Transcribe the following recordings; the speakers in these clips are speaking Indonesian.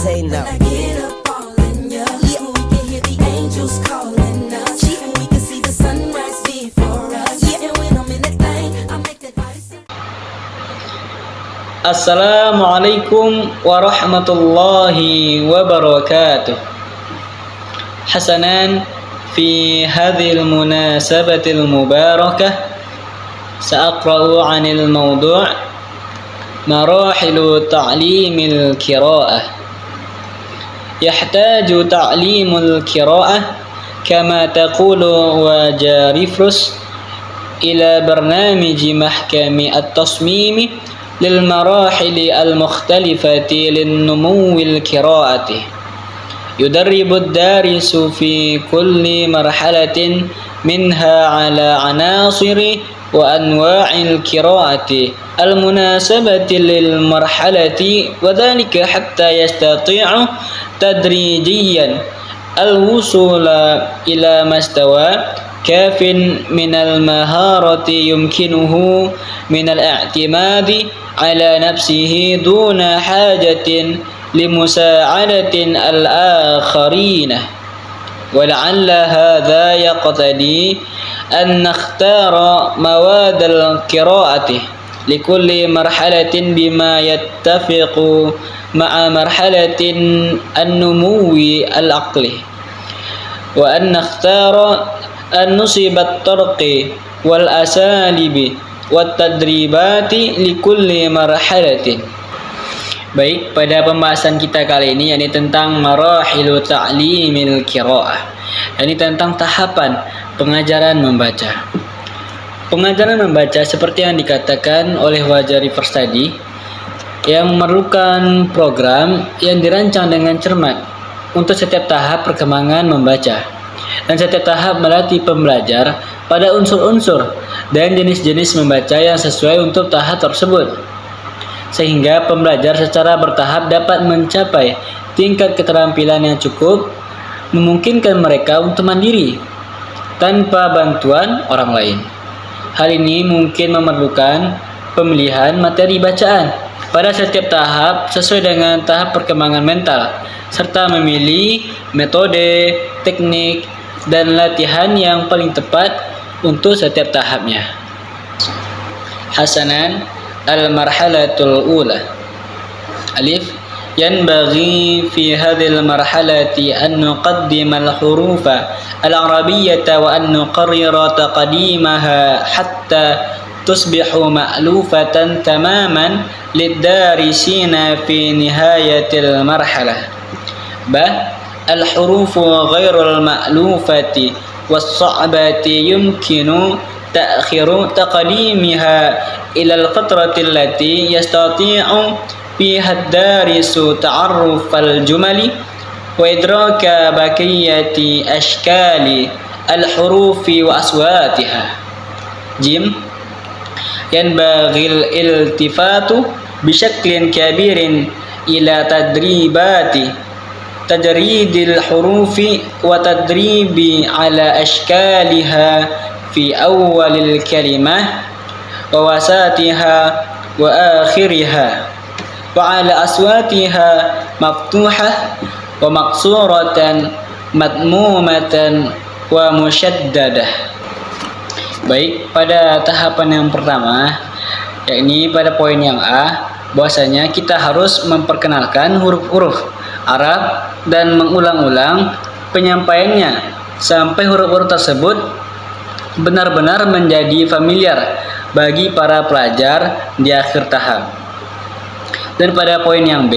say no. When I get up all in ya, we can hear the angels calling us. We can see the sunrise before us. And when I'm in that thing, I make that body sing. Assalamualaikum warahmatullahi wabarakatuh. Hasanan, fi hadhil munasabatil mubarakah sa'aqra'u 'anil mawdu' marahilu ta'limil qira'ah. Yahtaju ta'limul qira'ah kama taqulu wa jarifrus ila barnamiji mahkami at-tasmimi lil marahili al-mukhtalifati lin numuwil qira'ati. Yudarribu ad-darisu fi kulli marhalatin minha ala anasiri wa anwa'il qira'ati al-munasabati lil marhalati wa dhalika hatta yastati'u tadrijiyan al-wusula ila mastawa kafin minal maharati yumkinuhu minal i'timadi ala nafsihi duna hajatin limusa'adatin al-akharina. ولعل هذا يقتضي أن نختار مواد القراءة لكل مرحلة بما يتفق مع مرحلة النمو العقلي وأن نختار أن نصيب الطرق والأساليب والتدريبات لكل مرحلة. Baik, pada pembahasan kita kali ini yakni tentang marahilu ta'limil qira'ah. Ini tentang tahapan pengajaran membaca. Pengajaran membaca seperti yang dikatakan oleh Wajari First Study yang memerlukan program yang dirancang dengan cermat untuk setiap tahap perkembangan membaca. Dan setiap tahap melatih pembelajar pada unsur-unsur dan jenis-jenis membaca yang sesuai untuk tahap tersebut, sehingga pembelajar secara bertahap dapat mencapai tingkat keterampilan yang cukup memungkinkan mereka untuk mandiri tanpa bantuan orang lain. Hal ini mungkin memerlukan pemilihan materi bacaan pada setiap tahap sesuai dengan tahap perkembangan mental, serta memilih metode, teknik, dan latihan yang paling tepat untuk setiap tahapnya. Hasanan, al-marhalatul ula. Alif, yanbaghi fi hadhil marhalati an nuqaddima al-hurufa al-arabiyyata wa an nuqarrira taqdimaha hatta tusbihu ma'lufatan tamaman lid-darisina fi nihayatil marhalah. Ba, al-hurufu ghairul ma'lufati was-sa'bati yumkinu ta'khiru taqdimiha ila al-fatrati allati yastati'u fiha ad-darisu ta'arruf al-jumali wa idraka bakiyati ashkali al-hurufi wa aswatiha. Jim, yanbaghil iltifatu bishaklin kabirin ila tadribati tajridil hurufi wa tadribi ala ashkaliha fi awwalil kalimah wa wasatiha wa akhiriha wa ala aswatiha maftuhah wa maqsuratan matmumatan wa musyaddadah. Baik, pada tahapan yang pertama, yakni pada poin yang A, bahwasanya kita harus memperkenalkan huruf-huruf Arab dan mengulang-ulang penyampaiannya sampai huruf-huruf tersebut benar-benar menjadi familiar bagi para pelajar di akhir tahap. Dan pada poin yang B,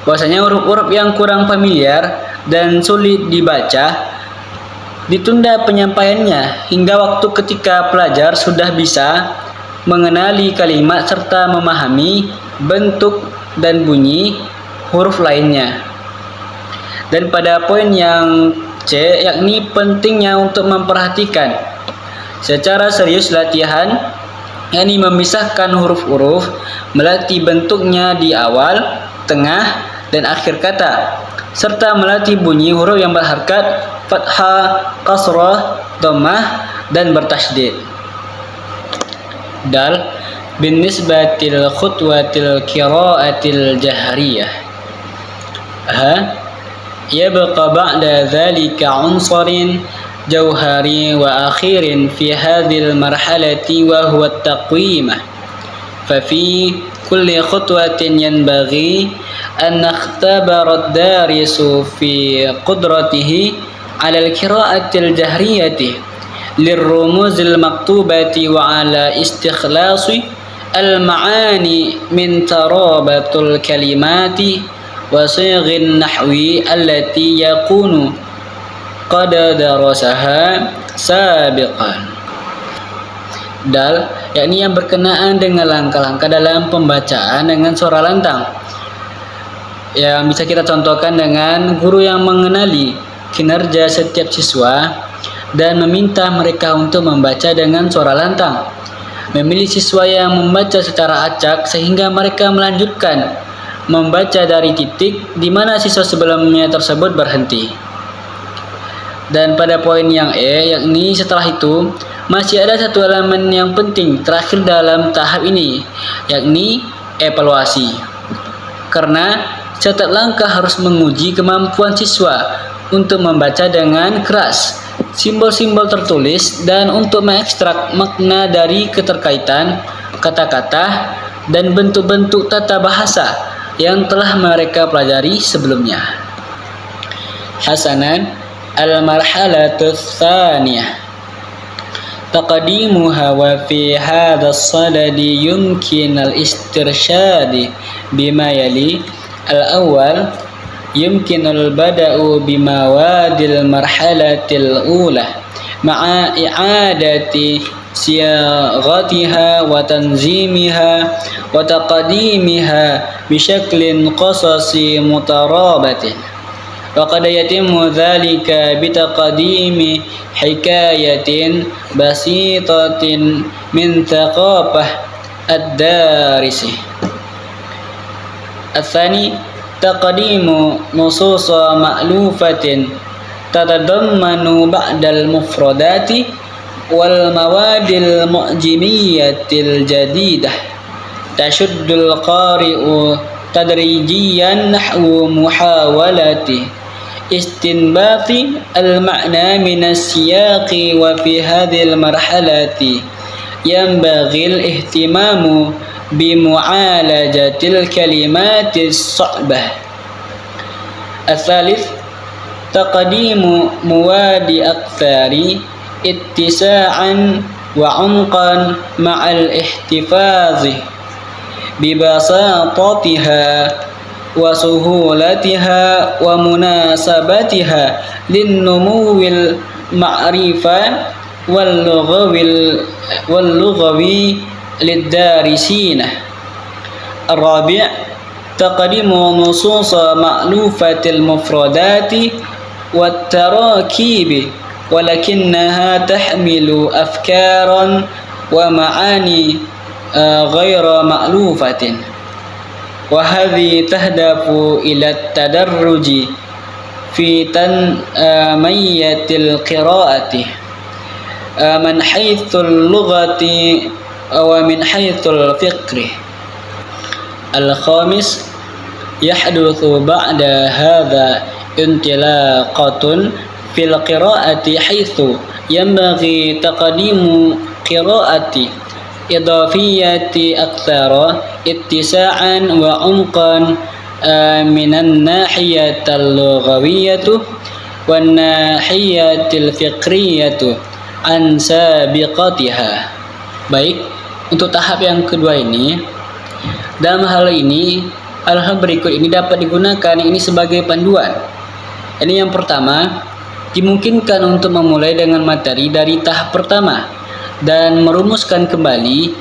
bahwasanya huruf-huruf yang kurang familiar dan sulit dibaca ditunda penyampaiannya hingga waktu ketika pelajar sudah bisa mengenali kalimat serta memahami bentuk dan bunyi huruf lainnya. Dan pada poin yang C, yakni pentingnya untuk memperhatikan secara serius latihan, yakni memisahkan huruf-huruf, melatih bentuknya di awal, tengah, dan akhir kata, serta melatih bunyi huruf yang berharakat fathah, kasrah, dhammah, dan bertasydid. Dal, binisbatil khutwatil qiraatil jahriyah. يبقى بعد ذلك عنصر جوهري وأخير في هذه المرحلة وهو التقويم. ففي كل خطوة ينبغي أن نختبر الدارس في قدرته على القراءة الجهرية للرموز المكتوبة وعلى استخلاص المعاني من ترابط الكلمات وصيغ النحو التي يكون قد درسها سابقا. Dal, yakni yang berkenaan dengan langkah-langkah dalam pembacaan dengan suara lantang, yang bisa kita contohkan dengan guru yang mengenali kinerja setiap siswa dan meminta mereka untuk membaca dengan suara lantang, memilih siswa yang membaca secara acak sehingga mereka melanjutkan membaca dari titik di mana siswa sebelumnya tersebut berhenti. Dan pada poin yang yakni setelah itu masih ada satu elemen yang penting terakhir dalam tahap ini, yakni evaluasi. Karena setiap langkah harus menguji kemampuan siswa untuk membaca dengan keras simbol-simbol tertulis dan untuk mengekstrak makna dari keterkaitan kata-kata dan bentuk-bentuk tata bahasa yang telah mereka pelajari sebelumnya. Hasanan al-marhalatu tsaniyah تقديمها وفي هذا الصدد يمكن الاسترشاد بما يلي. الأول يمكن البدء بمواد المرحلة الأولى مع إعادة صياغتها وتنظيمها وتقديمها بشكل قصصي مترابط. وقد يتم ذلك بتقديم حكاية بسيطة من ثقافة الدارس. الثاني تقديم نصوص مألوفة تتضمن بعض المفردات والمواد المعجمية الجديدة تشد القارئ تدريجيا نحو محاولة استنباط المعنى من السياق. وفي هذه المرحلة ينبغي الاهتمام بمعالجة الكلمات الصعبة. الثالث تقديم مواد أكثر اتساعا وعمقا مع الاحتفاظ ببساطتها وسهولتها ومناسبتها للنمو المعرفة واللغوي للدارسين. الرابع تقديم نصوص مألوفة المفردات والتراكيب ولكنها تحمل أفكارا ومعاني غير مألوفة، وهذه تهدف إلى التدرج في تنمية القراءة من حيث اللغة ومن حيث الفكر. الخامس يحدث بعد هذا انطلاقة في القراءة حيث ينبغي تقديم قراءة إضافية أكثر اتساعا وعمقا من الناحية اللغوية والناحية الفكرية عن سابقتها. Baik, untuk tahap yang kedua ini, dalam hal ini, hal-hal berikut ini dapat digunakan ini sebagai panduan. Ini yang pertama, dimungkinkan untuk memulai dengan materi dari tahap pertama dan merumuskan kembali,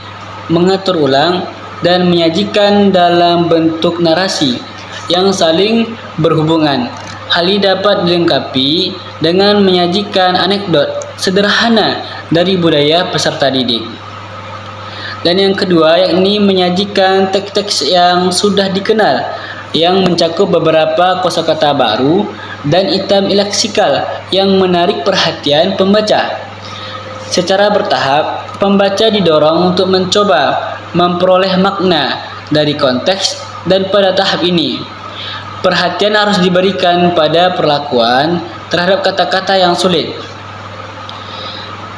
mengatur ulang, dan menyajikan dalam bentuk narasi yang saling berhubungan. Hal ini dapat dilengkapi dengan menyajikan anekdot sederhana dari budaya peserta didik. Dan yang kedua, yakni menyajikan teks-teks yang sudah dikenal yang mencakup beberapa kosakata baru dan item leksikal yang menarik perhatian pembaca. Secara bertahap, pembaca didorong untuk mencoba memperoleh makna dari konteks, dan pada tahap ini perhatian harus diberikan pada perlakuan terhadap kata-kata yang sulit.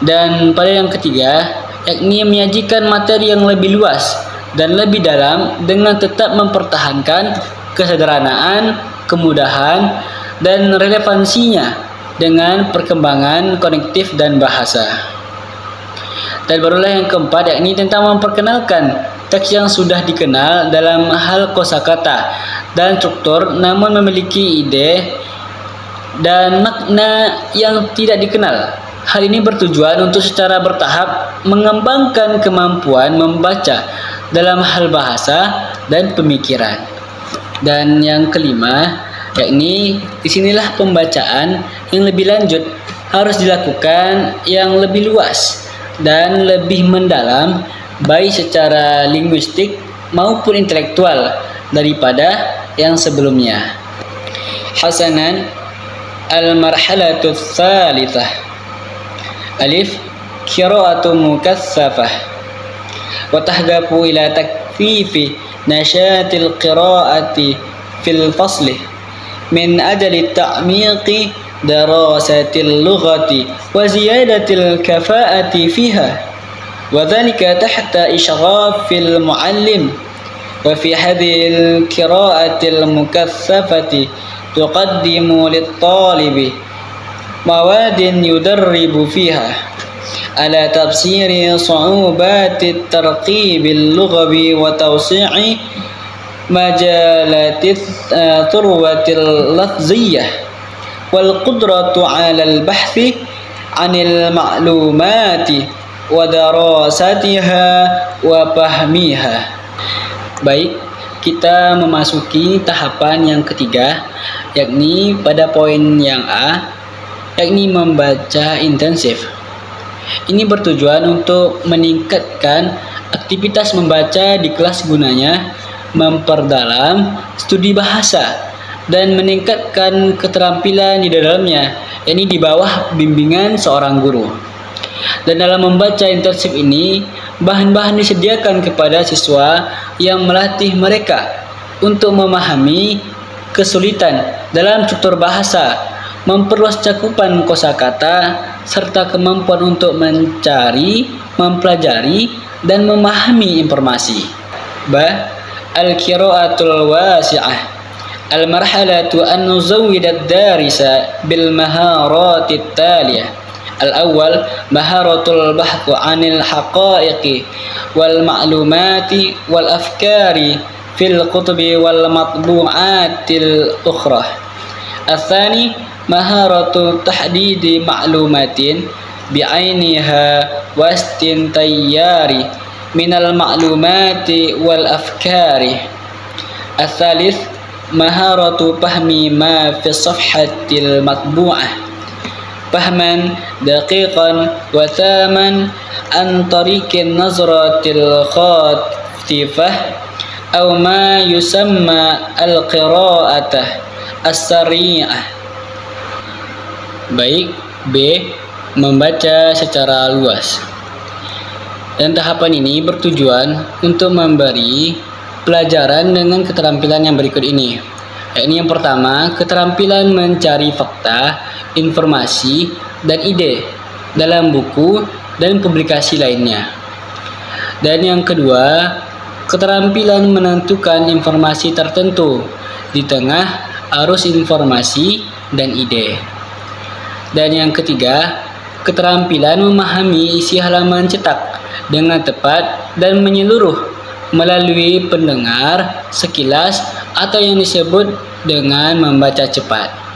Dan pada yang ketiga, yakni menyajikan materi yang lebih luas dan lebih dalam dengan tetap mempertahankan kesederhanaan, kemudahan, dan relevansinya dengan perkembangan kognitif dan bahasa. Dan barulah yang keempat, yakni tentang memperkenalkan teks yang sudah dikenal dalam hal kosakata dan struktur, namun memiliki ide dan makna yang tidak dikenal. Hal ini bertujuan untuk secara bertahap mengembangkan kemampuan membaca dalam hal bahasa dan pemikiran. Dan yang kelima, yakni disinilah pembacaan yang lebih lanjut harus dilakukan yang lebih luas dan lebih mendalam, baik secara linguistik maupun intelektual daripada yang sebelumnya. Hasanan, al-marhalatu tsalitsah. Alif, qira'atu mukatsafah. Wa tahdafu ila takfifi nashatil qira'ati fil fasli min ajli ta'miqi darasatil lughati wa ziyadatil kafa'ati fiha, wa dhalika tahta ishrafil muallim. Wa fi hadhil qira'atil mukatsafati tuqaddimu lit-talibi mawadin yudarribu fiha ala tafsiri su'ubati tarqibil lughawi wa tawsi'i majalatit turwatil lafziyyah wal qudratu 'ala al-bahthi 'anil ma'lumati wa darasatiha wa fahmiha. Baik, kita memasuki tahapan yang ketiga, yakni pada poin yang A, yakni membaca intensif. Ini bertujuan untuk meningkatkan aktivitas membaca di kelas, gunanya memperdalam studi bahasa dan meningkatkan keterampilan di dalamnya, yakni di bawah bimbingan seorang guru. Dan dalam membaca intensif ini, bahan-bahan disediakan kepada siswa yang melatih mereka untuk memahami kesulitan dalam struktur bahasa, memperluas cakupan kosakata, serta kemampuan untuk mencari, mempelajari, dan memahami informasi. Al-qira'atul wasi'ah. Al-marhalatu an nuzawwida ad-darisa bil maharatit taliyah. Al-awwal, maharatul bahthu 'anil haqa'iqi wal ma'lumati wal afkari fil kutubi wal matbu'atil ukhra. Al-thani, maharatu tahdidi ma'lumatin bi'ainiha wastintayyari minal ma'lumati wal afkari. Al-thalith, maharatu fahmi ma fi safhatil matbu'ah fahman daqiqan wa thaman an tariqin nazratil khatifah aw ma yusamma al-qira'atah as-sari'ah. Baik, B, membaca secara luas. Dan tahapan ini bertujuan untuk memberi pelajaran dengan keterampilan yang berikut ini. Yakni yang pertama, keterampilan mencari fakta, informasi, dan ide dalam buku dan publikasi lainnya. Dan yang kedua, keterampilan menentukan informasi tertentu di tengah arus informasi dan ide. Dan yang ketiga, keterampilan memahami isi halaman cetak dengan tepat dan menyeluruh melalui pendengar sekilas atau yang disebut dengan membaca cepat.